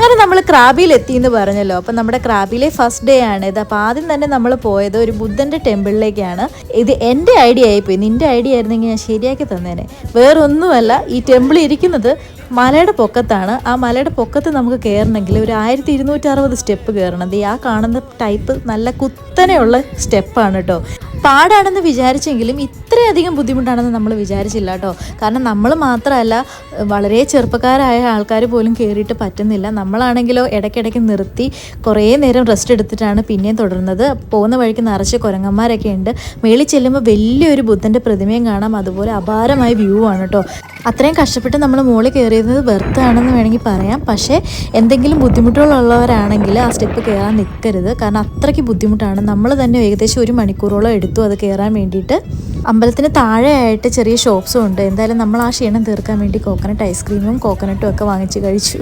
അങ്ങനെ നമ്മൾ ക്രാബിയിൽ എത്തിയെന്ന് പറഞ്ഞല്ലോ. അപ്പം നമ്മുടെ ക്രാബിയിലെ ഫസ്റ്റ് ഡേ ആണ് ഇത്. അപ്പോൾ ആദ്യം തന്നെ നമ്മൾ പോയത് ഒരു ബുദ്ധൻ്റെ ടെമ്പിളിലേക്കാണ്. ഇത് എൻ്റെ ഐഡിയ ആയിപ്പോയി, നിൻ്റെ ഐഡിയ ആയിരുന്നെങ്കിൽ ഞാൻ ശരിയാക്കി തന്നേനെ. വേറൊന്നുമല്ല, ഈ ടെമ്പിൾ ഇരിക്കുന്നത് മലയുടെ പൊക്കത്താണ്. ആ മലയുടെ പൊക്കത്ത് നമുക്ക് കയറണമെങ്കിൽ ഒരു 1260 സ്റ്റെപ്പ് കയറണം. ആ കാണുന്ന ടൈപ്പ് നല്ല കുത്തനെയുള്ള സ്റ്റെപ്പാണ് കേട്ടോ. പാടാണെന്ന് വിചാരിച്ചെങ്കിലും ഇത്രയധികം ബുദ്ധിമുട്ടാണെന്ന് നമ്മൾ വിചാരിച്ചില്ല കേട്ടോ. കാരണം നമ്മൾ മാത്രമല്ല, വളരെ ചെറുപ്പക്കാരായ ആൾക്കാർ പോലും കയറിയിട്ട് പറ്റുന്നില്ല. നമ്മളാണെങ്കിലോ ഇടയ്ക്കിടയ്ക്ക് നിർത്തി കുറേ നേരം റെസ്റ്റ് എടുത്തിട്ടാണ് പിന്നെയും തുടർന്നത്. പോകുന്ന വഴിക്ക് നിറച്ച് കുരങ്ങന്മാരൊക്കെ ഉണ്ട്. മേളിൽ ചെല്ലുമ്പോൾ വലിയൊരു ബുദ്ധൻ്റെ പ്രതിമയും കാണാം. അതുപോലെ അപാരമായ വ്യൂ ആണ് കേട്ടോ. അത്രയും കഷ്ടപ്പെട്ട് നമ്മൾ മുകളിൽ കയറിയത് വെറുത്താണെന്ന് വേണമെങ്കിൽ പറയാം. പക്ഷേ എന്തെങ്കിലും ബുദ്ധിമുട്ടുകളുള്ളവരാണെങ്കിൽ ആ സ്റ്റെപ്പ് കയറാൻ നിൽക്കരുത്. കാരണം അത്രയ്ക്ക് ബുദ്ധിമുട്ടാണ്. നമ്മൾ തന്നെ ഏകദേശം 1 മണിക്കൂറോളം എടുത്തു അത് കയറാൻ വേണ്ടിയിട്ട്. അമ്പലത്തിന് താഴെയായിട്ട് ചെറിയ ഷോപ്സും ഉണ്ട്. എന്തായാലും നമ്മൾ ആ ക്ഷീണം തീർക്കാൻ വേണ്ടി കോക്കനട്ട് ഐസ്ക്രീമും കോക്കനട്ടും ഒക്കെ വാങ്ങിച്ച് കഴിച്ചു.